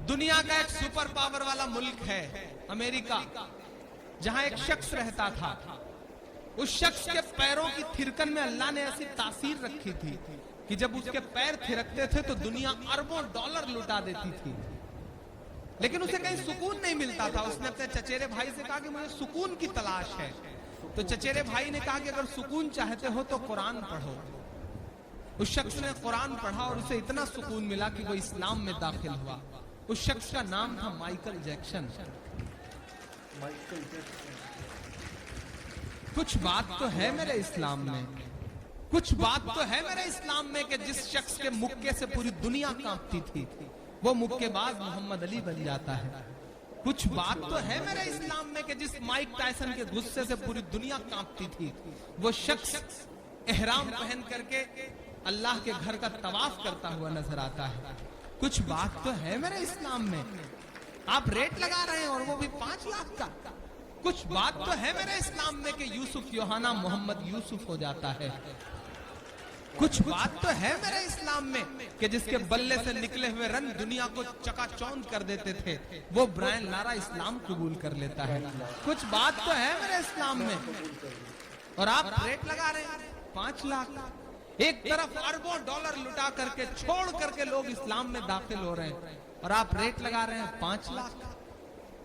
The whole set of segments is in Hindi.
दुनिया का एक सुपर पावर वाला मुल्क है अमेरिका, जहां एक शख्स रहता था। उस शख्स के पैरों की थिरकन में अल्लाह ने ऐसी तासीर रखी थी कि जब उसके पैर थिरकते थे तो दुनिया अरबों डॉलर लुटा देती थी, लेकिन उसे कहीं सुकून नहीं मिलता था। उसने अपने चचेरे भाई से कहा कि मुझे सुकून की तलाश है। तो चचेरे भाई ने कहा कि अगर सुकून चाहते हो तो कुरान पढ़ो। उस शख्स ने कुरान पढ़ा और उसे इतना सुकून मिला कि वो इस्लाम में दाखिल हुआ। उस शख्स का नाम था माइकल जैक्सन। कुछ बात तो है मेरे इस्लाम में, कुछ बात तो है मेरे इस्लाम में कि जिस शख्स के मुक्के से पूरी दुनिया कांपती थी वो मुक्केबाज मोहम्मद अली बन जाता है। कुछ बात तो है मेरे इस्लाम में कि जिस माइक टायसन के गुस्से से पूरी दुनिया कांपती थी वो शख्स एहराम पहन करके अल्लाह के घर का तवाफ करता हुआ नजर आता है। कुछ बात तो है मेरे इस्लाम में। आप रेट लगा रहे हैं और वो भी 5 लाख का। कुछ बात तो है मेरे इस्लाम में कि यूसुफ योहाना मोहम्मद यूसुफ हो जाता है। कुछ बात तो है मेरे इस्लाम में कि जिसके बल्ले से निकले हुए रन दुनिया को चकाचौंध कर देते थे वो ब्रायन लारा इस्लाम कबूल कर लेता है। कुछ बात तो है मेरे इस्लाम में, और आप रेट लगा रहे हैं 5 लाख। एक तरफ अरबों डॉलर लुटा करके छोड़ करके लोग इस्लाम में दाखिल हो रहे हैं और आप रेट लगा रहे हैं 5 लाख।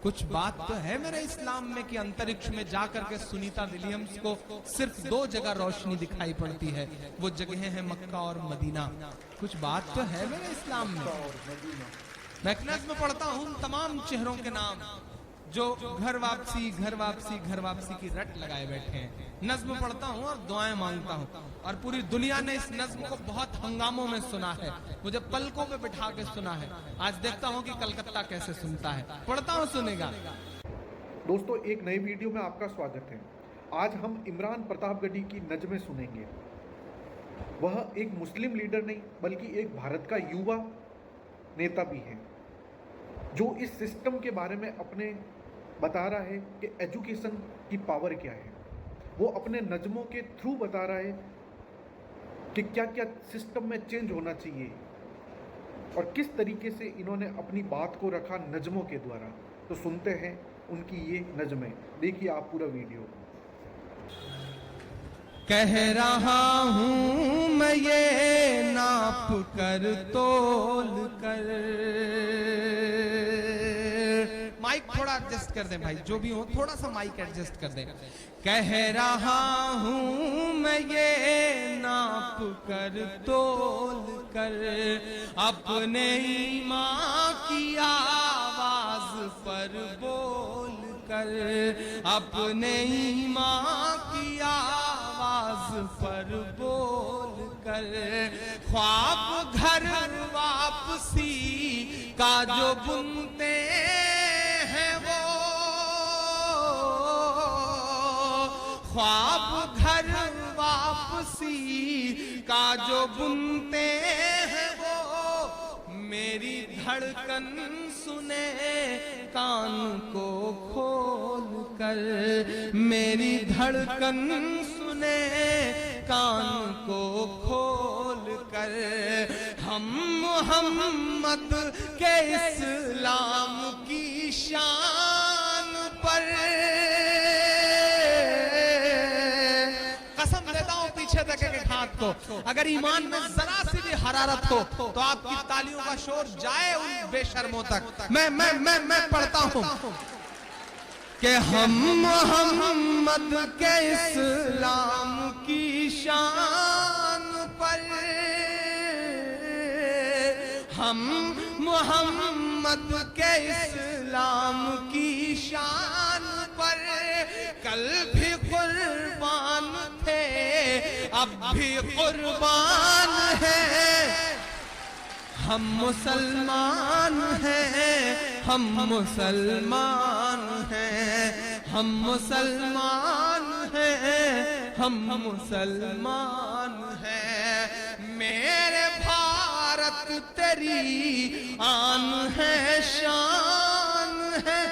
कुछ बात तो है मेरे इस्लाम में कि अंतरिक्ष में जाकर के सुनीता विलियम्स को सिर्फ 2 जगह रोशनी दिखाई पड़ती है, वो जगह है मक्का और मदीना। कुछ बात तो है मेरे इस्लाम में। मैकनेस में पढ़ता हूँ तमाम चेहरों के नाम जो घर वापसी घर वापसी घर वापसी की रट लगाए बैठे हैं। नज्म पढ़ता हूँ और दुआएं मांगता हूँ, और पूरी दुनिया ने इस नज्म को बहुत हंगामों में सुना है, मुझे पलकों पे बिठा के सुना है। आज देखता हूँ कि कलकत्ता कैसे सुनता है। पढ़ता हूँ, सुनेगा। दोस्तों, एक नई वीडियो में आपका स्वागत है। आज हम इमरान प्रतापगढ़ी की नज़में सुनेंगे। वह एक मुस्लिम लीडर नहीं बल्कि एक भारत का युवा नेता भी है, जो इस सिस्टम के बारे में अपने बता रहा है कि एजुकेशन की पावर क्या है। वो अपने नज़मों के थ्रू बता रहा है कि क्या क्या सिस्टम में चेंज होना चाहिए और किस तरीके से इन्होंने अपनी बात को रखा नज़मों के द्वारा। तो सुनते हैं उनकी ये नज़में, देखिए आप पूरा वीडियो। कह रहा हूं मैं ये नाप कर तोल कर। माइक थोड़ा एडजस्ट कर दें भाई, जो भी हो थोड़ा सा माइक एडजस्ट कर दें। कह रहा हूं मैं ये नाप कर तोल कर, अपने ईमान की आवाज पर बोल कर, अपने ईमान की आवाज पर बोल कर। ख्वाब घर वापसी का जो बुनते हैं वो, ख्वाब घर वापसी का जो बुनते हैं वो, मेरी धड़कन सुने कान को खोल कर, मेरी धड़कन सुने कान को खोल कर। हम मोहम्मद के इस्लाम की शान पर, कसम देता हूं पीछे देखेंगे हाथ को, अगर ईमान में जरा सी भी हरारत हो तो आपकी तालियों का शोर जाए उन बेशर्मों तक। मैं पढ़ता हूं कि हम मोहम्मद के इस्लाम की शान पर, हम मोहम्मद के इस्लाम की शान पर कल भी कुर्बान थे अब भी कुर्बान हैं। हम मुसलमान हैं, हम मुसलमान हैं, हम मुसलमान हैं, हम मुसलमान हैं। मेरे भारत तेरी आन है, शान है।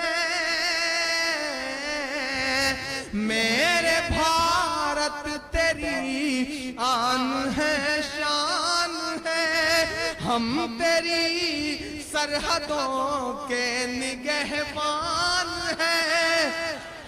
मेरे भारत तेरी आन है, शान है। हम तेरी सरहदों के निगहबान हैं,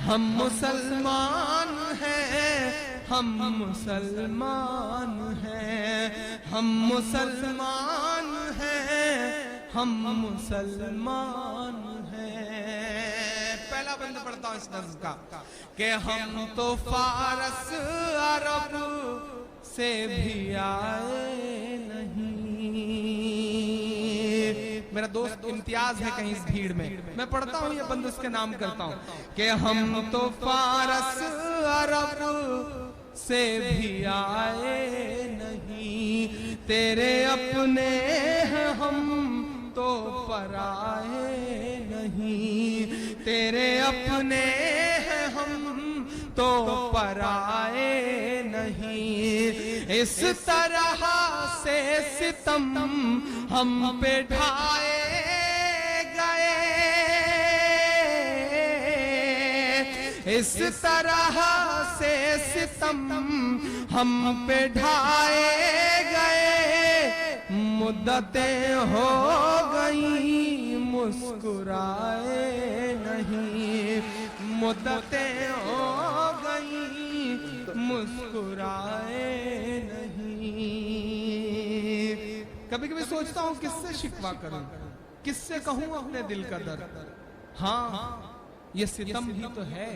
हम मुसलमान हैं, हम मुसलमान हैं, हम मुसलमान हैं, हम मुसलमान हैं। पहला बंद पढ़ता हूं इस नज़्म का कि हम तो फारस अरब से भी आए नहीं। मेरा दोस्त इम्तियाज है कहीं इस भीड़ में, मैं पढ़ता हूं ये बंद उसके नाम करता हूं कि हम तो फारस अरब से भी आए नहीं, तेरे अपने हैं हम तो पराए नहीं, तेरे अपने हैं हम तो पराए नहीं। इस तरह से सितम हम पे ढाए गए, इस तरह से सितम हम पे ढाए गए, मुद्दतें हो गई मुस्कुराए नहीं, मुद्दतें हो गई मुस्कुराए नहीं। कभी कभी सोचता हूं किससे शिकवा करूं, किससे कहूं अपने दिल का दर्द। हाँ, ये सितम ही तो है।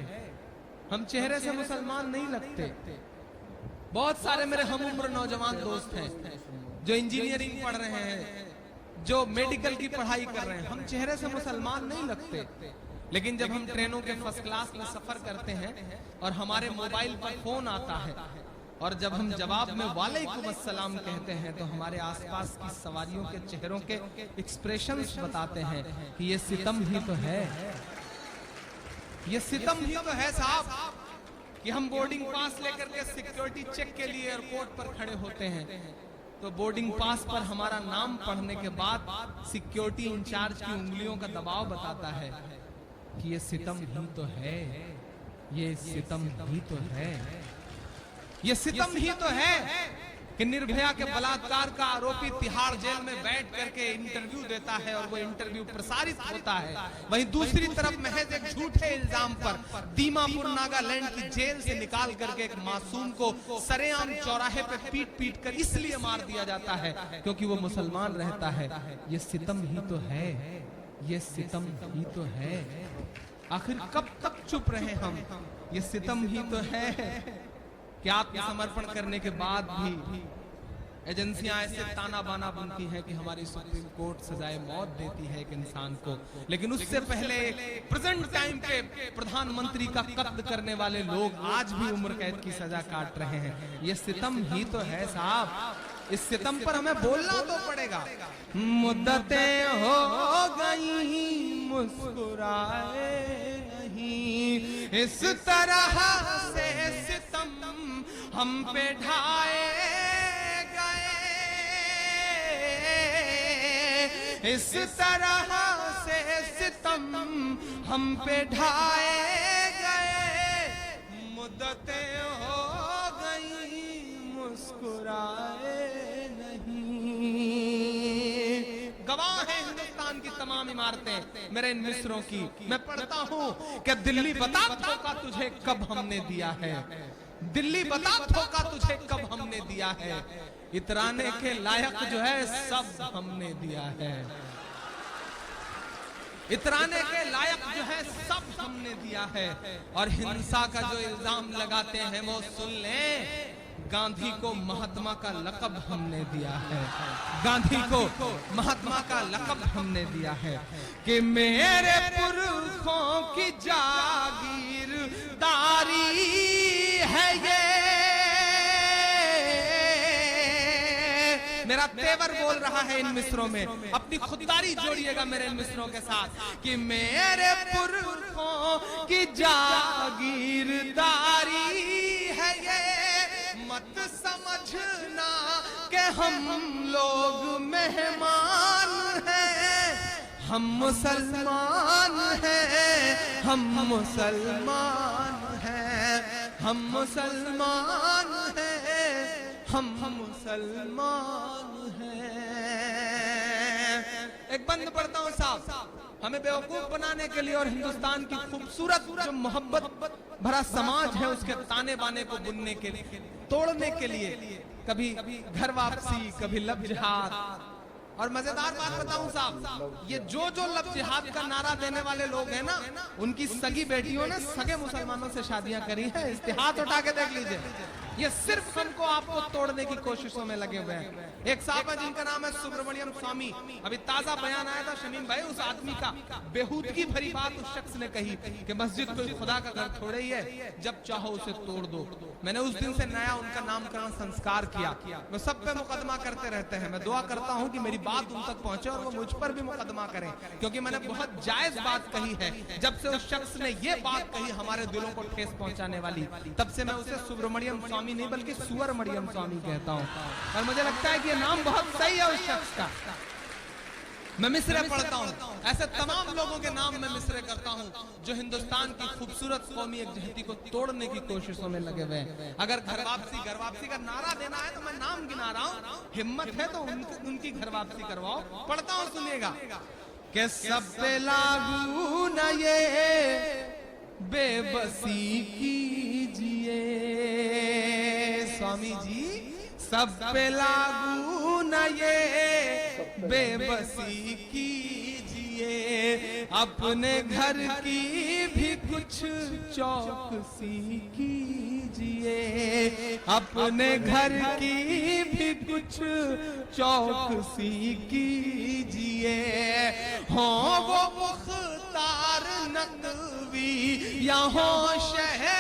हम चेहरे से मुसलमान नहीं लगते। बहुत सारे मेरे हम उम्र नौजवान दोस्त हैं जो इंजीनियरिंग पढ़ रहे हैं, जो मेडिकल की पढ़ाई कर रहे हैं। हम चेहरे से मुसलमान नहीं लगते, लेकिन जब हम ट्रेनों के फर्स्ट क्लास में सफर करते हैं और हमारे मोबाइल पर फोन आता है और जब हम जवाब में वालेकुम अस्सलाम कहते हैं तो हमारे आसपास की सवारियों के चेहरों के एक्सप्रेशंस बताते हैं कि ये सितम ही तो है, ये सितम ही तो है साहब, कि हम बोर्डिंग पास लेकर के सिक्योरिटी चेक के लिए एयरपोर्ट पर खड़े होते हैं तो बोर्डिंग पास पर हमारा नाम पढ़ने के बाद सिक्योरिटी इंचार्ज की उंगलियों का दबाव बताता है कि ये सितम ही तो है, ये सितम ही तो है, ये सितम ही तो है कि निर्भया के बलात्कार का आरोपी तिहाड़ जेल में बैठ करके इंटरव्यू देता है और वो इंटरव्यू प्रसारित होता है। वहीं दूसरी तरफ महज एक झूठे इल्जाम पर दीमापुर नागालैंड की जेल से निकाल करके एक मासूम को सरेआम चौराहे पे पीट पीट कर इसलिए मार दिया जाता है क्योंकि वो मुसलमान रहता है। ये सितम ही तो है, ये सितम ही तो है। आखिर कब तक चुप रहे हम? ये सितम ही तो है कि आत्मसमर्पण करने के बाद भी एजेंसियां ऐसे ताना बाना बनती हैं कि हमारी सुप्रीम कोर्ट सजाए मौत देती है एक इंसान को, लेकिन उससे पहले प्रेजेंट टाइम पे प्रधानमंत्री का कत्ल करने वाले लोग आज भी उम्र कैद की सजा काट रहे हैं। ये सितम ही तो है साहब, इस सितम पर हमें बोलना तो पड़ेगा। मुद्दतें हो गई मुस्कुराए नहीं, इस तरह से सितम हम पे ढाए गए, इस तरह से सितम हम पे ढाए गए, मुद्दतें हो गई मुस्कुराए नहीं। गवाह है हिंदुस्तान की तमाम इमारतें मेरे इन मिस्रों की। मैं पढ़ता हूं कि दिल्ली बता धोखा तुझे कब हमने दिया है, दिल्ली बता धोखा तुझे कब हमने दिया है, इतराने के लायक जो है सब हमने दिया है, इतराने के लायक जो है सब हमने दिया है। और हिंसा का जो इल्जाम लगाते हैं वो सुन लें, गांधी को महात्मा का लक़ब हमने दिया है, गांधी को महात्मा का लक़ब हमने दिया है कि मेरे पुरखों की जागीरदारी है ये। मेरा तेवर बोल रहा है इन मिस्रों में, अपनी खुददारी जोड़िएगा मेरे इन मिस्रों के साथ कि मेरे पुरखों की जागीरदारी है ये, मत समझना कि हम लोग मेहमान हैं, हम मुसलमान हैं, हम मुसलमान हैं, हम मुसलमान हैं, हम मुसलमान हैं। एक बंद पढ़ता हूँ साहब। हमें बेवकूफ बनाने के लिए और हिंदुस्तान की खूबसूरत जो मोहब्बत भरा समाज है उसके ताने बाने को बुनने के लिए, तोड़ने के लिए, कभी घर वापसी, कभी लब जिहाद। और मजेदार बात बताऊं साहब, ये जो लब जिहाद का नारा देने वाले लोग हैं ना, उनकी सगी बेटियों ने सगे मुसलमानों से शादियां करी हैं। इस्तेहार उठा के देख लीजिए। ये सिर्फ हमको आपको तोड़ने की कोशिशों में लगे हुए हैं। एक साहब है जिनका नाम है सुब्रमण्यम स्वामी। अभी ताजा बयान आया था शमीम भाई, उस आदमी का बेहूदगी भरी बात उस शख्स ने कही कि मस्जिद कोई खुदा का घर थोड़े ही है, जब चाहो उसे तोड़ दो। मैंने उस दिन से नया उनका नामकरण संस्कार किया। वो सब पे मुकदमा करते रहते हैं। मैं दुआ करता हूँ कि मेरी बात उन तक पहुंचे और वो मुझ पर भी मुकदमा करें, क्योंकि मैंने बहुत जायज बात कही है। जब से उस शख्स ने ये बात कही हमारे दिलों को ठेस पहुंचाने वाली, तब से मैं उसे सुब्रमण्यम स्वामी नहीं बल्कि सुअर मरियम स्वामी कहता हूँ। और मुझे लगता है कि ये नाम बहुत सही है उस शख्स का। मैं मिसरे पढ़ता हूँ, ऐसे तमाम लोगों के नाम मैं मिसरे करता हूँ जो हिंदुस्तान की खूबसूरत कौमी एकजहती को तोड़ने की कोशिशों में लगे हुए हैं। अगर घर वापसी का नारा देना है तो मैं नाम गिना रहा हूँ, हिम्मत है तो उनकी घर वापसी करवाओ। पढ़ता हूँ, सुनिएगा। कि सब पे लागू न ये बेबसी कीजिए, स्वामी जी सब पे लागू न ये बेबसी कीजिए, अपने घर की भी कुछ चौकसी कीजिए, अपने घर की भी कुछ चौकसी कीजिए। हो वो मुख्तार नकवी या हो शहनवाज।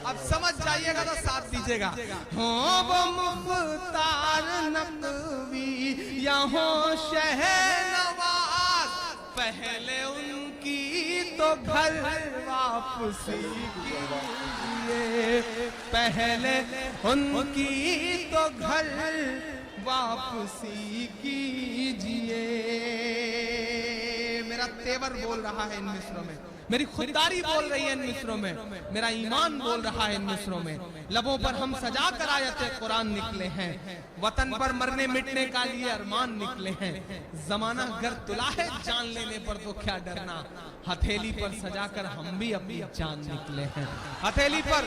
अब समझ जाइएगा तो साथ दीजिएगा। हो वो मुख्तार नकवी या हो शहनवाज, पहले उनकी तो घर वापसी कीजिए, पहले उनकी तो घर वापसी कीजिए। मेरा तेवर बोल रहा है इन मिसरों में, मेरी खुददारी बोल रही है इन मिसरों में, मेरा ईमान बोल रहा है इन मिसरों में। लबों पर हम सजा कर आयते कुरान निकले हैं, वतन पर मरने मिटने का लिए अरमान निकले हैं। जमाना गर तुला है जान लेने पर तो क्या डरना, हथेली पर सजाकर हम भी अपनी जान निकले हैं, हथेली पर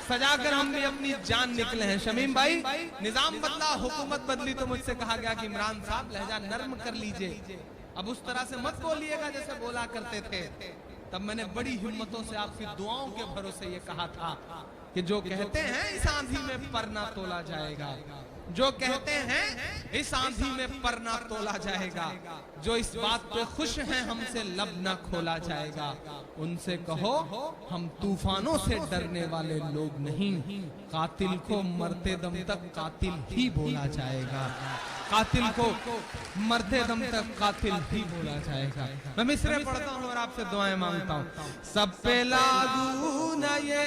सजाकर हम भी अपनी जान निकले हैं। शमीम भाई, निजाम बदला, हुकूमत बदली तो मुझसे कहा गया कि इमरान साहब लहजा नर्म कर लीजिए, अब उस तरह से मत बोलिएगा जैसे बोला करते थे। तब मैंने बड़ी हिम्मतों से आपकी दुआओं के भरोसे ये कहा था कि जो कहते हैं इस आंधी में पर ना तोला जाएगा, जो कहते हैं इस आंधी में पर ना तोला जाएगा, जो इस बात पे खुश हैं हमसे लब ना खोला जाएगा, उनसे कहो हम तूफानों से डरने वाले लोग नहीं, कातिल को मरते दम तक कातिल ही बोला जाएगा, कातिल को मरते दम तक कातिल ही बोला जाएगा। मैं मिसरे पढ़ता हूँ और आपसे दुआएं मांगता हूँ। सब पे लागू न ये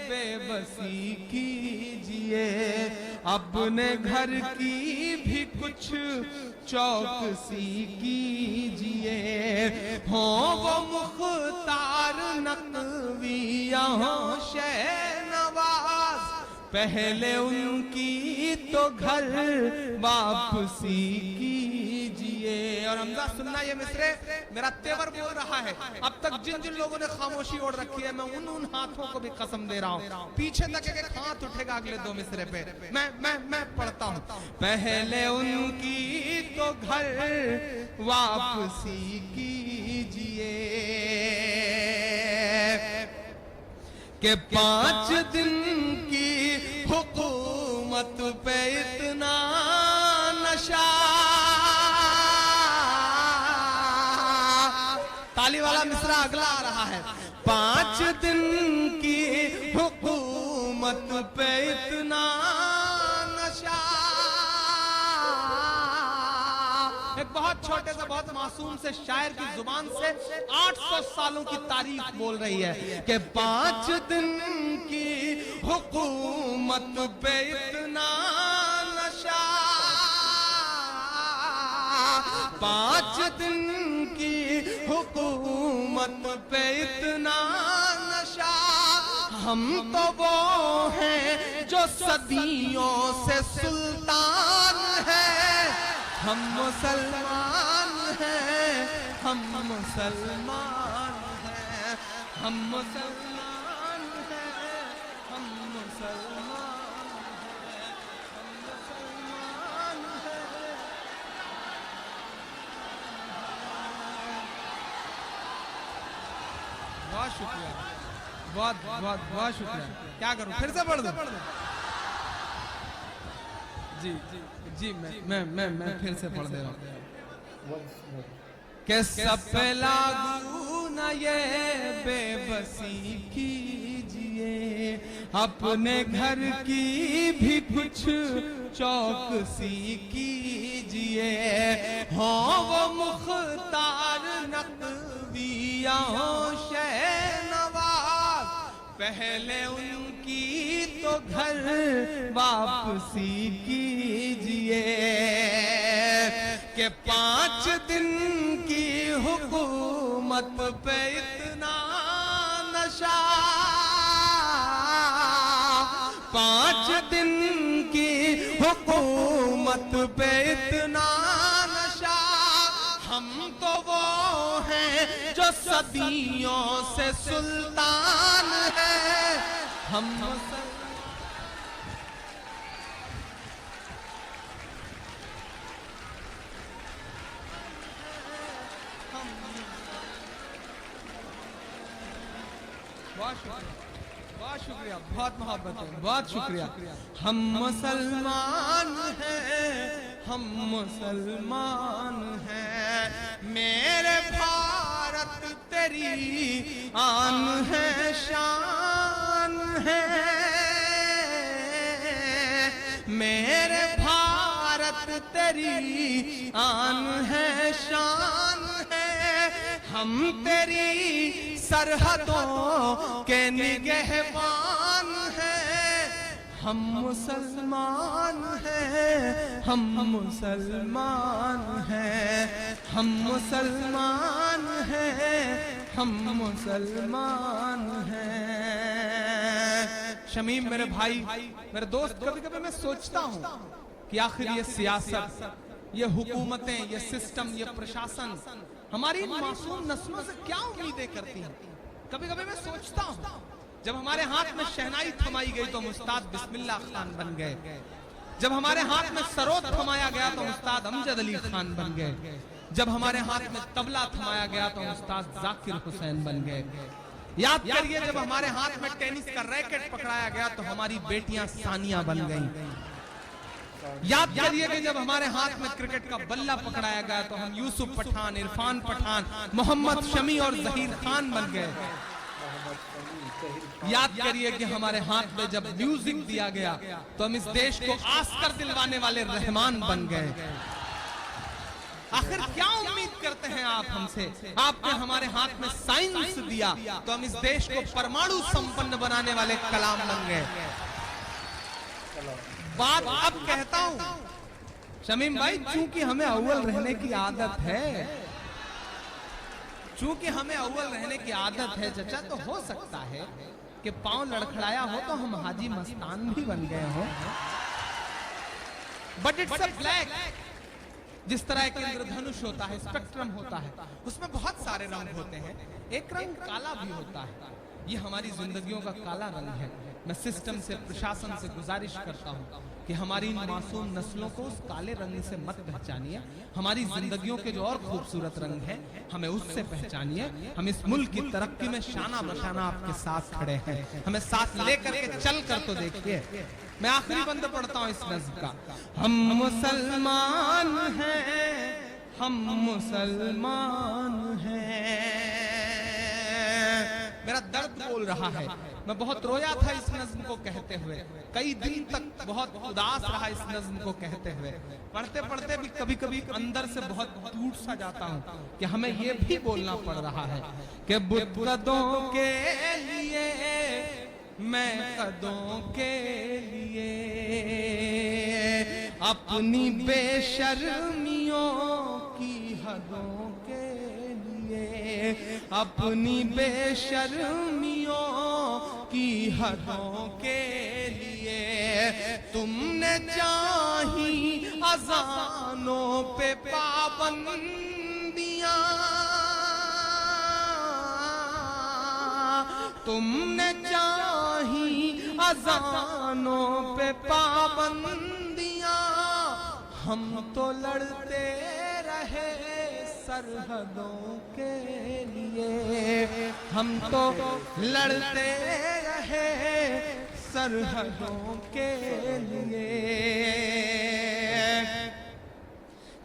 बेबसी कीजिए, अपने घर की भी कुछ चौकसी कीजिए। हो वो मुख्तार नकवी यहाँ शहनवाज, पहले उनकी तो घर वापसी कीजिए। और हमजा सुनना ये मिसरे मेरा तेवर बोल रहा है। अब तक जिन जिन लोगों ने खामोशी ओढ़ रखी है, मैं उन हाथों को भी कसम दे रहा हूँ, पीछे तक एक हाथ उठेगा अगले दो मिसरे पे। मैं पढ़ता हूँ। पहले उनकी तो घर वापसी कीजिए कि 5 दिन की हुकूमत पे इतना नशा। ताली वाला मिसरा अगला आ रहा है। 5 दिन की हुकूमत पे इतना नशा। एक बहुत छोटे से बहुत मासूम से शायर की जुबान से 800 सालों की तारीख बोल रही है कि 5 दिन की हुकूमत पे इतना नशा, 5 दिन की हुकूमत पे इतना नशा, हम तो वो हैं जो सदियों से सुल्तान हैं। हम मुसलमान हैं, हम मुसलमान हैं, हम मुसलमान हैं, हम मुसलमान हैं, हम मुसलमान हैं। बहुत शुक्रिया, बहुत बहुत बहुत शुक्रिया। क्या करूं, फिर से पढ़ दूं? जी जी जी, मैं फिर से पढ़ दे रहा हूं कि सब पे लागू न ये बेबसी कीजिए, अपने घर की भी कुछ चौकसी कीजिए। हो वो मुख्तार नकविया हो शहनवाज, पहले उनकी तो घर वापसी कीजिए। कि 5 दिन की हुकूमत पे इतना नशा, 5 दिन की हुकूमत पे इतना नशा। हम तो वो हैं जो सदियों से सुल्तान हैं। हम बहुत शुक्रिया, बहुत शुक्रिया, बहुत मोहब्बत है, बहुत शुक्रिया। हम मुसलमान हैं, हम मुसलमान हैं। मेरे भारत तेरी आन है, शान है। मेरे भारत तेरी आन है, शान है। हम तेरी सरहदों के निगहबान हैं। हम मुसलमान हैं, हम मुसलमान हैं, हम मुसलमान हैं, हम मुसलमान हैं। शमीम मेरे भाई, मेरे दोस्त, कभी कभी मैं सोचता हूँ कि आखिर ये सियासत, ये हुकूमतें, ये सिस्टम, ये प्रशासन हमारी इन मासूम नस्लों से क्या उम्मीदें करती हैं। कभी कभी मैं सोचता हूँ, जब हमारे हाथ में शहनाई थमाई गई तो हम उस्ताद बिस्मिल्लाह खान बन गए। जब हमारे हाथ में सरोद थमाया गया तो उस्ताद अमजद अली खान बन गए। जब हमारे हाथ में तबला थमाया गया तो उस्ताद जाकिर हुसैन बन गए। याद करिए, जब हमारे हाथ में टेनिस का रैकेट पकड़ाया गया तो हमारी बेटियां सानिया बन गईं। याद करिए कि जब हमारे हाथ में क्रिकेट का बल्ला पकड़ाया गया तो हम यूसुफ पठान, इरफान पठान, मोहम्मद शमी और जहीर खान बन गए। याद करिए कि हमारे हाथ में जब म्यूजिक दिया गया तो हम इस देश को आस्कर दिलवाने वाले रहमान बन गए। आखिर क्या उम्मीद करते हैं आप हमसे? आपने हमारे हाथ में साइंस दिया तो हम इस देश को परमाणु संपन्न बनाने वाले कलाम बन गए। बात अब कहता हूं शमीम भाई, चूंकि हमें अव्वल रहने की आदत है, चूंकि हमें अव्वल रहने की आदत है चचा, तो हो सकता है कि पांव लड़खड़ाया हो तो हम हाजी मस्तान भी बन गए हो। बट इट्स अ ब्लैक, जिस तरह एक इंद्रधनुष होता है, स्पेक्ट्रम होता है, उसमें बहुत सारे रंग होते हैं। एक रंग काला भी होता है। ये हमारी जिंदगियों का काला रंग है। मैं सिस्टम से, प्रशासन से गुजारिश करता हूँ कि हमारी इन मासूम नस्लों को उस काले रंग से मत पहचानिए। हमारी जिंदगियों के जो और खूबसूरत रंग हैं, हमें उससे पहचानिए। हम इस मुल्क की तरक्की में शाना बशाना आपके साथ खड़े हैं। हमें साथ लेकर के चल कर तो देखिए। मैं आखिरी बंद पढ़ता हूँ इस नज़्म का। हम मुसलमान हैं, हम मुसलमान हैं। मेरा दर्द बोल रहा है। मैं बहुत रोया था इस नज़्म को कहते हुए, कई दिन तक बहुत उदास रहा इस नज़्म को कहते हुए। पढ़ते पढ़ते भी कभी कभी अंदर से बहुत टूट सा जाता हूँ कि हमें ये भी बोलना पड़ रहा है कि बुद्दों के लिए, मैं कदों के लिए, अपनी बेशर्मियों की हदों के लिए, अपनी बेशर्मियों की हदों के लिए तुमने चाही अजानों पे पाबंदियां, तुमने चाही अजानों पे पाबंदियां, हम तो लड़ते रहे सरहदों के लिए, हम तो लड़ते रहे सरहदों के लिए।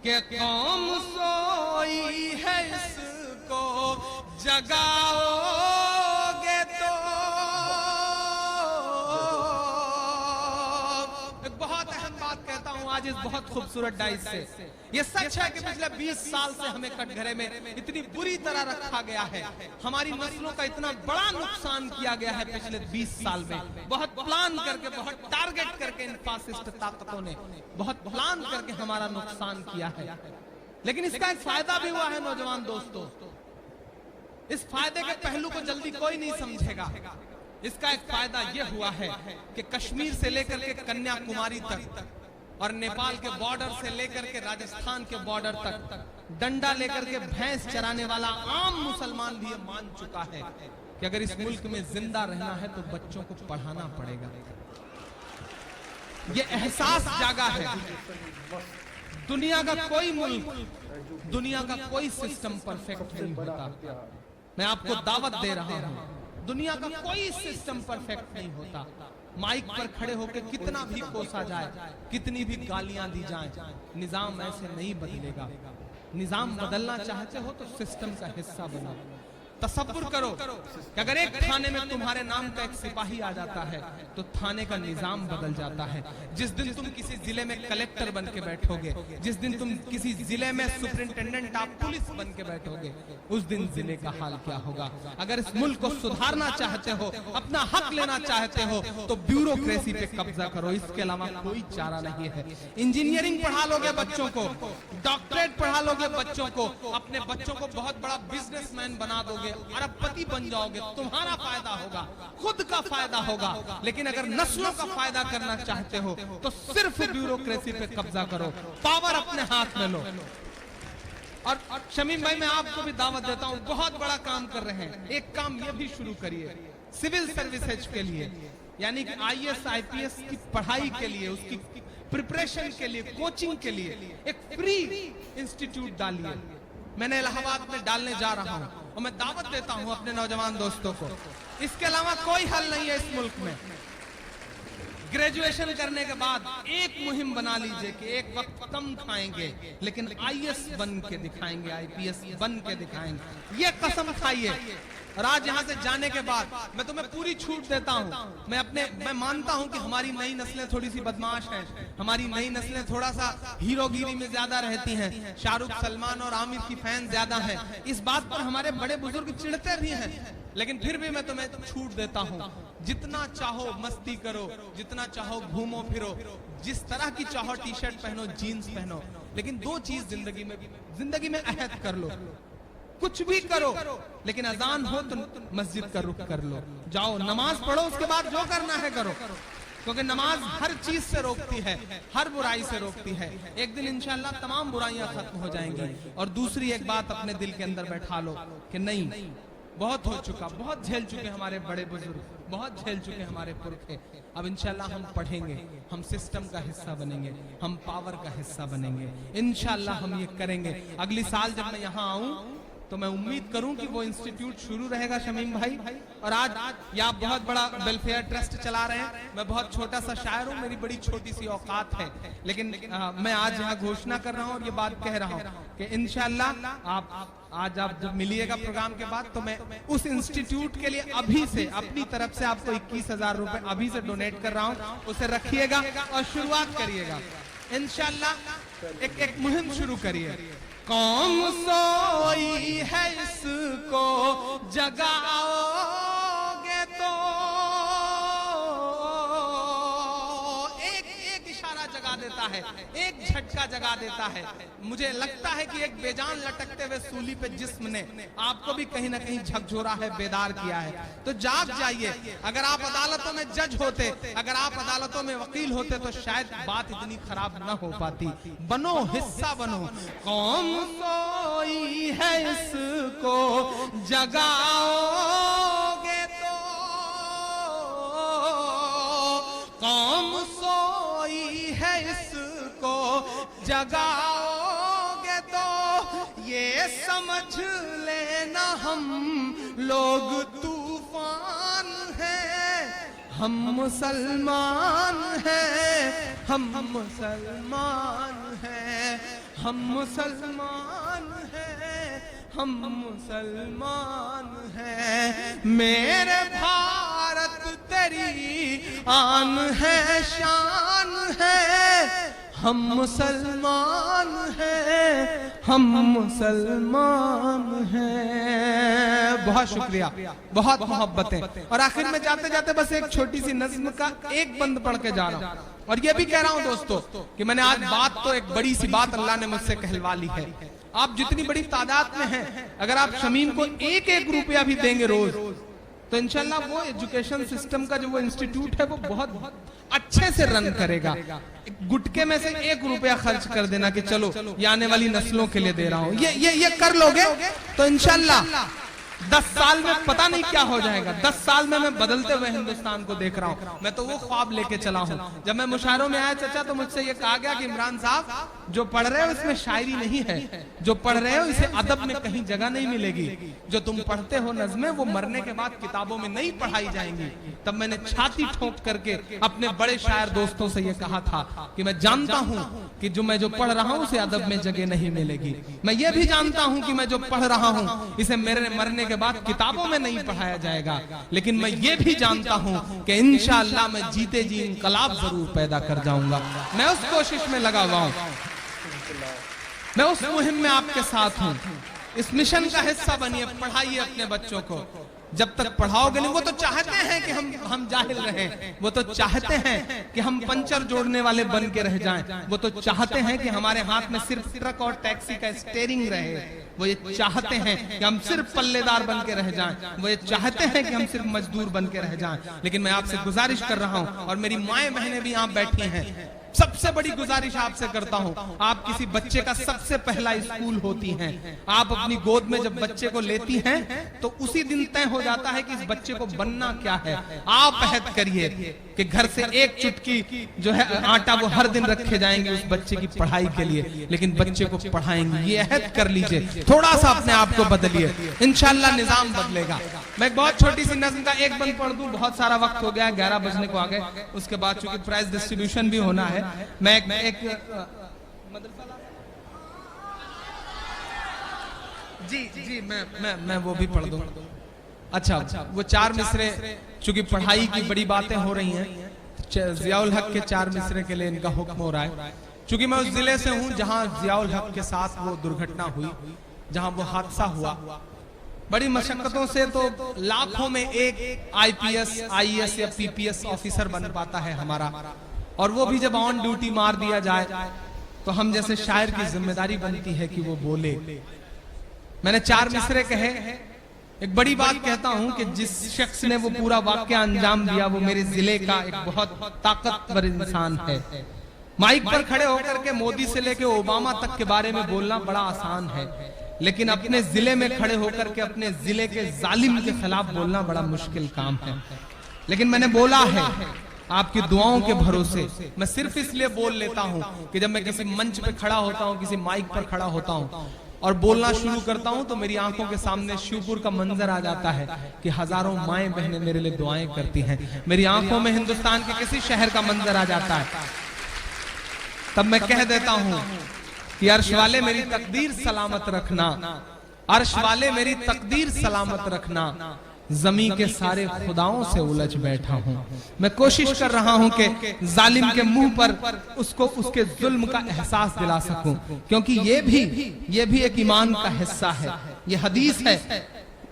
कि कौम सोई है इसको जगाओगे तो। एक बहुत अहम बात कहता हूं आज इस बहुत खूबसूरत डाइस से, ये सच है कि पिछले 20 साल से हमें कटघरे में इतनी बुरी तरह रखा गया है, हमारी नस्लों का इतना बड़ा नुकसान किया गया है पिछले 20 साल में। बहुत प्लान करके, बहुत टारगेट करके इन फासिस्ट ताकतों ने बहुत प्लान करके हमारा नुकसान किया है। लेकिन इसका एक फायदा भी हुआ है नौजवान दोस्तों। इस फायदे के पहलू को जल्दी कोई नहीं समझेगा। इसका एक फायदा यह हुआ है कि कश्मीर से लेकर के कन्याकुमारी तक और नेपाल के बॉर्डर से लेकर के राजस्थान के बॉर्डर तक डंडा लेकर के भैंस चराने वाला आम मुसलमान भी ये मान चुका है कि अगर इस मुल्क में जिंदा रहना है तो बच्चों को पढ़ाना पड़ेगा। ये एहसास जागा है। दुनिया का कोई मुल्क, दुनिया का कोई सिस्टम परफेक्ट नहीं होता। मैं आपको दावत दे रहा हूं, दुनिया का कोई सिस्टम परफेक्ट नहीं होता। माइक पर खड़े होकर कितना भी कोसा जाए, कितनी भी गालियां दी जाएं, निजाम ऐसे नहीं बदलेगा। निजाम बदलना चाहते हो तो सिस्टम का हिस्सा बनो। तसव्वुर करो कि अगर एक थाने में तुम्हारे नाम का एक सिपाही आ जाता है तो थाने का निजाम बदल जाता है। जिस दिन तुम किसी जिले में कलेक्टर बन के बैठोगे, जिस दिन तुम किसी जिले में सुपरिंटेंडेंट ऑफ पुलिस बन के बैठोगे, उस दिन जिले का हाल क्या होगा। अगर इस मुल्क को सुधारना चाहते हो, अपना हक लेना चाहते हो तो ब्यूरोक्रेसी पे कब्जा करो, इसके अलावा कोई चारा नहीं है। इंजीनियरिंग पढ़ा लोगे बच्चों को, डॉक्टरेट पढ़ा लोगे बच्चों को, अपने बच्चों को बहुत बड़ा बिजनेसमैन बना दोगे, अरबपति बन जाओगे, तुम्हारा फायदा होगा, खुद का फायदा होगा। लेकिन अगर नस्लों का फायदा करना चाहते हो तो सिर्फ ब्यूरोक्रेसी पे कब्जा करो, पावर अपने हाथ में लो। और शमीम भाई, मैं आपको भी दावत देता हूं, बहुत बड़ा काम कर रहे हैं। एक काम ये भी शुरू करिए सिविल सर्विसेज के लिए, यानी कि IAS IPS की पढ़ाई के लिए, उसकी प्रिपरेशन के लिए, कोचिंग के लिए एक फ्री इंस्टीट्यूट डालिए। मैंने इलाहाबाद में डालने जा रहा हूं और मैं दावत देता हूं अपने नौजवान दोस्तों को, इसके अलावा कोई हल नहीं है इस मुल्क में। ग्रेजुएशन करने के बाद एक मुहिम बना लीजिए कि एक वक्त कम खाएंगे लेकिन IAS बन के दिखाएंगे, IPS बन के दिखाएंगे, ये कसम खाइए। और आज यहाँ से जाने के बाद मैं तुम्हें पूरी छूट देता हूँ। मैं मानता हूँ कि हमारी नई नस्लें थोड़ी सी बदमाश हैं, हमारी नई नस्लें थोड़ा सा हीरोगिरी में ज्यादा रहती हैं, शाहरुख, सलमान और आमिर की फैन ज्यादा हैं। इस बात पर हमारे बड़े बुजुर्ग चिढ़ते भी हैं, लेकिन फिर भी मैं तुम्हें छूट देता हूँ। जितना चाहो मस्ती करो, जितना चाहो घूमो फिरो, जिस तरह की चाहो टी शर्ट पहनो, जीन्स पहनो, लेकिन दो चीज जिंदगी में अहद कर लो, कुछ भी करो लेकिन अजान हो तो मस्जिद का रुख कर लो, जाओ नमाज पढ़ो, उसके बाद जो करना है करो, क्योंकि नमाज हर चीज से रोकती है, हर बुराई से रोकती है। एक दिन इंशाअल्लाह तमाम बुराइयां खत्म हो जाएंगी। और दूसरी एक बात अपने दिल के अंदर बैठा लो कि नहीं, बहुत हो चुका, बहुत झेल चुके हमारे बड़े बुजुर्ग, बहुत झेल चुके हमारे पुरखे। अब इंशाल्लाह हम पढ़ेंगे, हम सिस्टम का हिस्सा बनेंगे, हम पावर का हिस्सा बनेंगे, इंशाल्लाह हम ये करेंगे। अगली साल जब मैं यहाँ आऊं तो मैं उम्मीद करूं कि वो इंस्टीट्यूट शुरू रहेगा शमीम भाई। और आज ये आप बहुत बड़ा वेलफेयर ट्रस्ट चला रहे हैं, मैं बहुत छोटा सा शायर हूं, मेरी बड़ी छोटी सी औकात है, लेकिन मैं आज यहाँ घोषणा कर रहा हूँ और ये बात कह रहा हूँ कि इंशाल्लाह आज आप जब मिलिएगा प्रोग्राम के बाद तो मैं उस इंस्टीट्यूट के लिए अभी से अपनी तरफ से आपको 21,000 रुपए अभी से डोनेट कर रहा हूँ, उसे रखिएगा और शुरुआत करिएगा इंशाल्लाह। एक मुहिम शुरू करिए, कौम सोई है इसको जगाओगे तो। एक इशारा जगा देता है, एक झटका जगा देता है। मुझे लगता है कि एक बेजान लटकते हुए सूली पे जिस्म ने आपको भी कहीं ना कहीं झकझोरा है, बेदार किया है। तो जाग जाइए। अगर आप अदालतों में जज होते, अगर आप अदालतों में वकील होते तो शायद बात इतनी खराब न हो पाती। बनो, हिस्सा बनो। कौम सोई है इसको जगाओगे तो, कौम सोई है इसको जगाओगे तो, ये समझ लेना हम लोग तूफान हैं, हम मुसलमान हैं, हम मुसलमान हैं, हम मुसलमान हैं, हम मुसलमान हैं। मेरे भारत तेरी आन है, शान है, हम मुसलमान हैं, हम मुसलमान हैं। बहुत शुक्रिया, बहुत मोहब्बतें। और आखिर में जाते जाते बस एक छोटी सी नज्म का एक बंद पढ़ के जा रहा हूं। और ये भी कह रहा हूं दोस्तों कि मैंने आज बात तो एक बड़ी सी बात अल्लाह ने मुझसे कहलवा ली है। आप जितनी बड़ी तादाद में हैं, अगर आप शमीम को एक एक रुपया भी देंगे रोज, तो इंशाल्लाह वो एजुकेशन सिस्टम का जो वो इंस्टीट्यूट है वो बहुत अच्छे से रन करेगा। गुटके में से एक रुपया खर्च कर देना कि चलो ये आने वाली नस्लों के लिए दे रहा हूं, ये कर लोगे तो इंशाल्लाह 10 साल में पता नहीं क्या हो जाएगा। 10 साल में मैं बदलते हुए हिंदुस्तान को देख रहा हूँ। मैं तो वो ख्वाब लेके चला हूँ। जब मैं मुशायरों में आया चाचा, तो मुझसे ये कहा गया कि इमरान साहब, जो पढ़ रहे हो इसमें शायरी नहीं है, जो पढ़ रहे हो इसे अदब में कहीं जगह नहीं मिलेगी। जो तुम पढ़ते हो नज़्में, वो मरने के बाद किताबों में नहीं पढ़ाई जाएंगी। तब मैंने छाती ठोक करके अपने बड़े शायर दोस्तों से ये कहा था कि मैं जानता हूँ कि जो मैं पढ़ रहा हूँ उसे अदब में जगह नहीं मिलेगी। मैं ये भी जानता हूँ कि मैं जो पढ़ रहा हूँ इसे मेरे मरने के बाद किताबों में नहीं पढ़ाया जाएगा। लेकिन मैं ये भी जानता हूँ कि इंशाअल्लाह मैं जीते जी इनकलाब जरूर पैदा कर जाऊंगा। मैं उस कोशिश में लगा हुआ हूँ, मैं उस मुहिम में आपके साथ हूँ। इस मिशन का हिस्सा बनिए, पढ़ाइए अपने बच्चों को। जब तक पढ़ाओगे नहीं, वो तो चाहते हैं कि हम जाहिल रहें, वो तो चाहते हैं कि हम पंचर जोड़ने वाले बन के रह जाएं, वो तो चाहते हैं कि हमारे हाथ में सिर्फ ट्रक और टैक्सी का स्टीयरिंग रहे, वो ये चाहते हैं कि हम सिर्फ पल्लेदार बन के रह जाएं, वो ये चाहते हैं कि हम सिर्फ मजदूर बन के रह जाएं। लेकिन मैं आपसे गुजारिश कर रहा हूं, और मेरी माएं बहनें भी यहाँ बैठी हैं, सबसे बड़ी गुजारिश आपसे करता हूं, आप किसी बच्चे का सबसे पहला स्कूल होती हैं। आप अपनी गोद में जब बच्चे को लेती हैं तो उसी दिन तय हो जाता है कि इस बच्चे को बनना क्या है। आप अहद करिए कि घर से एक चुटकी जो है आटा वो हर दिन रखे जाएंगे उस बच्चे की पढ़ाई के लिए, लेकिन बच्चे को पढ़ाएंगे। ये अहद कर लीजिए, थोड़ा सा अपने आप को बदलिए, इंशाल्लाह निजाम बदलेगा। मैं एक बहुत छोटी सी नज़्म का एक बंद पढ़ दूं, बहुत सारा वक्त हो गया, 11 बजने को आ गए। उसके बाद चूंकि प्राइज डिस्ट्रीब्यूशन भी होना है, मैं एक मदरसा जी मैं वो भी पढ़ दूं। अच्छा, वो 4 मिसरे, चूंकि पढ़ाई की बड़ी बातें हो रही हैं, जियाउल हक के 4 मिसरे के लिए इनका हुक्म हो रहा है। चूंकि मैं उस जिले से हूं जहां जियाउल हक के साथ वो दुर्घटना हुई, जहां वो हादसा हुआ, बड़ी मशक्कतों से तो लाखों में एक IPS, IAS या PPS ऑफिसर बन पाता है हमारा, और वो भी जब ऑन ड्यूटी मार दिया जाए तो हम जैसे शायर की जिम्मेदारी बनती है कि वो बोले। मैंने 4 मिसरे कहे। एक बड़ी बात कहता हूं कि जिस शख्स ने वो पूरा वाकया अंजाम दिया वो मेरे जिले का एक बहुत ताकतवर इंसान है। माइक पर खड़े होकर के मोदी से लेके ओबामा तक के बारे में बोलना बड़ा आसान है, लेकिन अपने जिले में खड़े होकर के अपने जिले के जालिम के खिलाफ बोलना बड़ा मुश्किल काम है। लेकिन मैंने बोला है आपकी दुआओं के भरोसे। मैं सिर्फ इसलिए बोल लेता हूं कि जब मैं किसी मंच पे खड़ा होता हूं, किसी माइक पर खड़ा होता हूं और बोलना शुरू करता हूं, तो मेरी आंखों के सामने शिवपुर का मंजर आ जाता है कि हजारों माएं बहनें मेरे लिए दुआएं करती हैं। मेरी आंखों में हिंदुस्तान के किसी शहर का मंजर आ जाता है, तब मैं कह देता हूं कि अर्श वाले मेरी तकदीर सलामत रखना, अर्श वाले मेरी तकदीर सलामत रखना, जमी के सारे खुदाओं से उलझ बैठा हूं। मैं कोशिश कर रहा हूं कि जालिम के मुंह पर उसको उसके जुल्म का एहसास दिला सकूं, क्योंकि ये भी एक ईमान का हिस्सा है। ये हदीस है,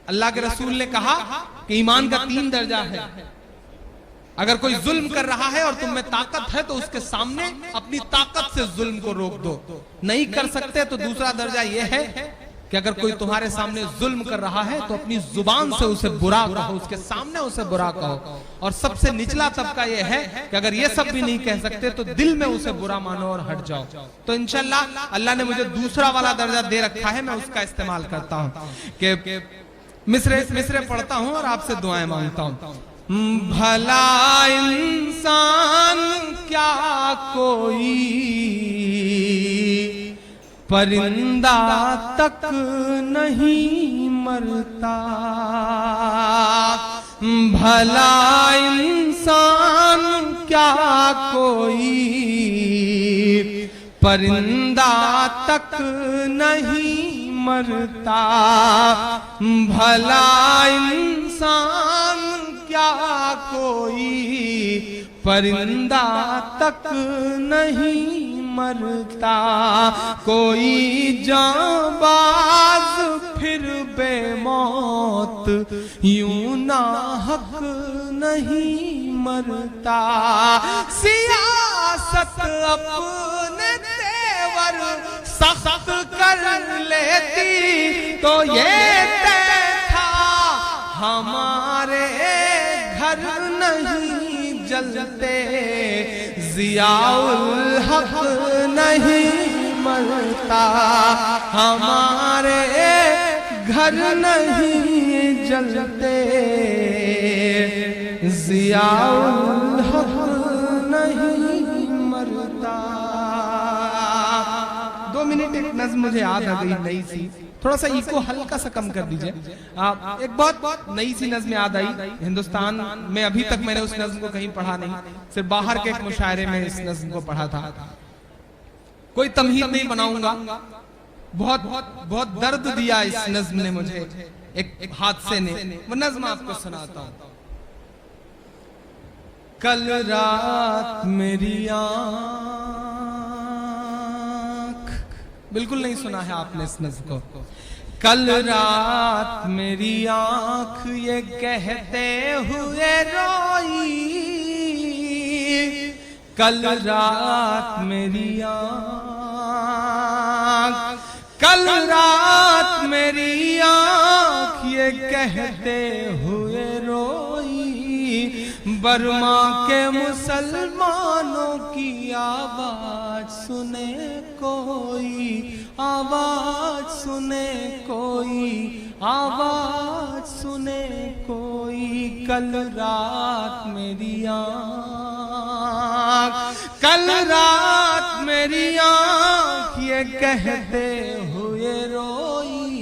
अल्लाह के रसूल ने कहा कि ईमान का 3 दर्जा है। अगर कोई जुल्म कर रहा है और तुम में ताकत है तो उसके सामने अपनी ताकत से जुल्म को रोक दो। नहीं कर सकते तो दूसरा दर्जा यह है कि अगर कोई तुम्हारे सामने जुल्म कर रहा है तो अपनी जुबान से उसे बुरा कहो, उसके सामने उसे बुरा कहो। और सबसे निचला तबका यह है कि अगर ये सब भी नहीं कह सकते तो दिल में उसे बुरा मानो और हट जाओ। तो इंशाल्लाह अल्लाह ने मुझे दूसरा वाला दर्जा दे रखा है, मैं उसका इस्तेमाल करता हूं कि मिसरे पढ़ता हूं और आपसे दुआएं मांगता हूं। भला इंसान क्या कोई परिंदा तक नहीं मरता, भला इंसान क्या कोई परिंदा तक नहीं मरता, भला इंसान क्या कोई परिंदा तक नहीं मरता, कोई जांबाज फिर बेमौत यूं नाहक नहीं मरता, सियासत अपने तेवर सख्त कर लेती तो ये तय था हमारे घर नहीं जलते, जियाउल हक नहीं मरता, हमारे घर नहीं जलते, जियाउल हक नहीं मरता। 2 मिनट एक नज़्म मुझे याद आ गई नई सी, थोड़ा सा इको हल्का सा कम कर दीजिए। एक बहुत नई सी नज़्म याद आई हिंदुस्तान में, अभी तक मैंने उस नज़्म को कहीं पढ़ा नहीं, सिर्फ बाहर के एक मुशायरे में इस नज़्म को पढ़ा था। कोई तमहीद नहीं बनाऊंगा, बहुत बहुत बहुत दर्द दिया इस नज़्म ने मुझे, एक हादसे ने। वो नज़्म आपको सुनाता हूं। कल रात मेरी बिल्कुल नहीं सुना है आपने इस नज़्म को। कल रात मेरी आंख ये कहते हुए रोई, कल रात मेरी आंख, कल रात मेरी आंख ये कहते हुए रोई, बर्मा के मुसलमानों की आवाज सुने कोई, आवाज सुने कोई, आवाज सुने कोई, कल रात मेरी आँख, कल रात मेरी आँख ये कहते हुए रोई,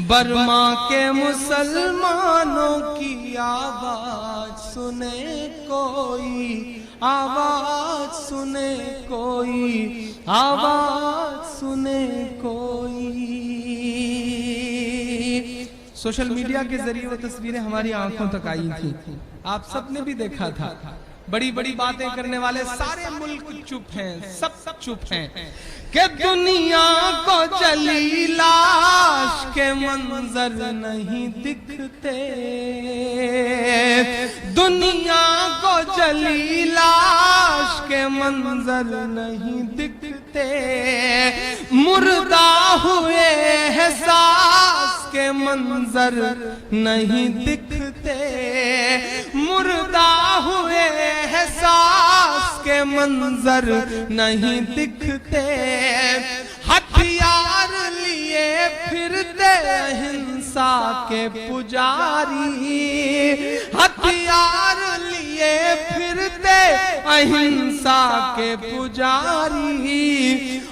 बर्मा के मुसलमानों की आवाज सुने कोई, आवाज सुने कोई, आवाज सुने कोई। सोशल मीडिया के जरिए वो तस्वीरें हमारी आंखों तक आई थी, आप सबने भी देखा था। बड़ी बड़ी बातें करने वाले सारे मुल्क चुप हैं, सब चुप हैं कि दुनिया को जली लाश के मंजर नहीं दिखते, दुनिया को जली लाश के मंजर नहीं दिखते, मुर्दा हुए हैं सांस के मंजर नहीं दिखते, मुर्दा हुए हैं सांस के मंजर नहीं दिखते, हथियार लिए फिरते अहिंसा के पुजारी, हथियार लिए फिरते अहिंसा के पुजारी,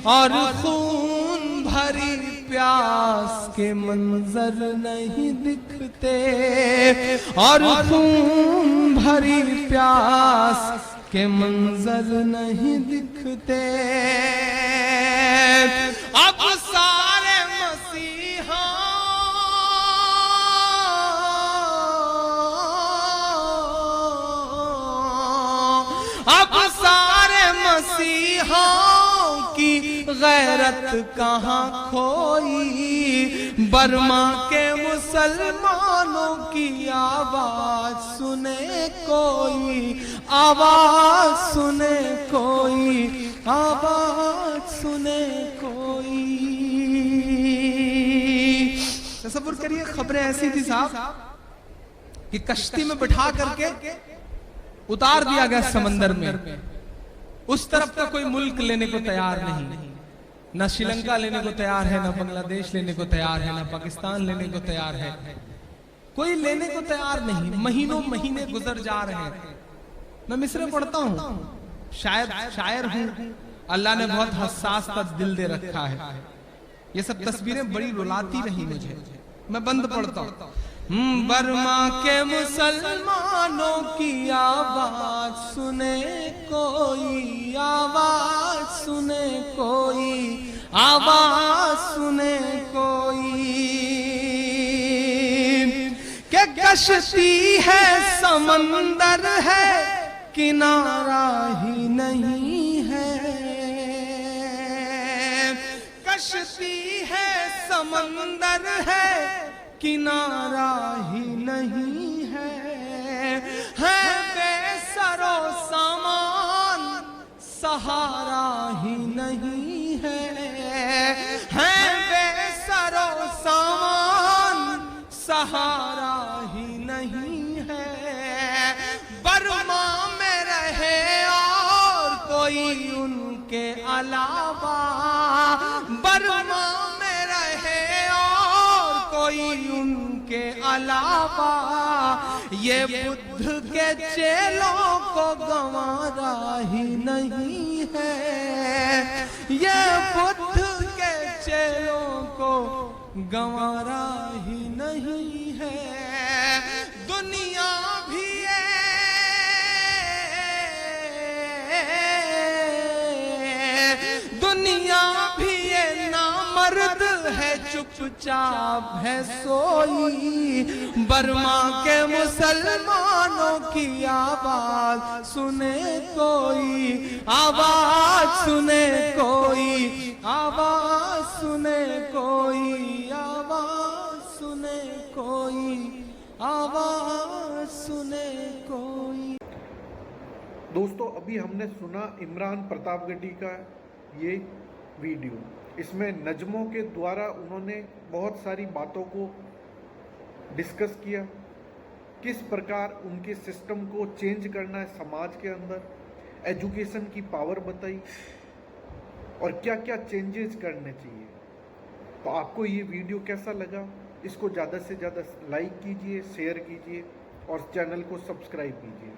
और खून भरी प्यास के मंजर नहीं दिखते, और खून भरी प्यास के मंजर नहीं दिखते। अब सारे मसीहा अब सारे मसीहाओं की गैरत कहाँ खोई, बर्मा के मुसलमानों की आवाज सुने कोई, आवाज सुने कोई, आवाज सुने कोई। तसव्वुर करिए, खबरें ऐसी थी साहब कि कश्ती में बिठा करके उतार दिया गया समंदर में। उस तरफ का कोई मुल्क लेने को तैयार नहीं, ना श्रीलंका लेने को तैयार है, ना बांग्लादेश लेने को तैयार है, ना पाकिस्तान लेने को तैयार है, कोई लेने को तैयार नहीं। महीनों महीने गुजर जा रहे हैं। मैं मिसरे पढ़ता हूँ, शायद शायर हूँ, अल्लाह ने बहुत हसास का दिल दे रखा है। ये सब तस्वीरें बड़ी रुलाती रही मुझे। मैं बंद पढ़ता हूँ। बर्मा के मुसलमानों की आवाज सुने कोई, आवाज सुने कोई, आवाज सुने कोई। क्या कश्ती है समंदर है, किनारा ही नहीं है। कश्ती है समंदर है, किनारा ही नहीं है। बेसरो सामान, सहारा ही नहीं है। बेसरो सामान, सहारा ही नहीं है। बर्मा में रहे और कोई उनके अलावा, बर्मा में रहे कोई उनके अलावा। ये बुद्ध के चेलों को गंवारा ही नहीं है। ये बुद्ध के चेलों को गंवारा ही नहीं है। दुनिया भी दुनिया भी ये नामर्द है, चुपचाप है सोई। बर्मा के मुसलमानों की आवाज सुने कोई, आवाज सुने कोई, आवाज सुने कोई, आवाज सुने कोई, आवाज सुने कोई। दोस्तों, अभी हमने सुना इमरान प्रतापगढ़ी का ये वीडियो। इसमें नज़्मों के द्वारा उन्होंने बहुत सारी बातों को डिस्कस किया, किस प्रकार उनके सिस्टम को चेंज करना है समाज के अंदर, एजुकेशन की पावर बताई और क्या क्या चेंजेस करने चाहिए। तो आपको ये वीडियो कैसा लगा, इसको ज़्यादा से ज़्यादा लाइक कीजिए, शेयर कीजिए और चैनल को सब्सक्राइब कीजिए।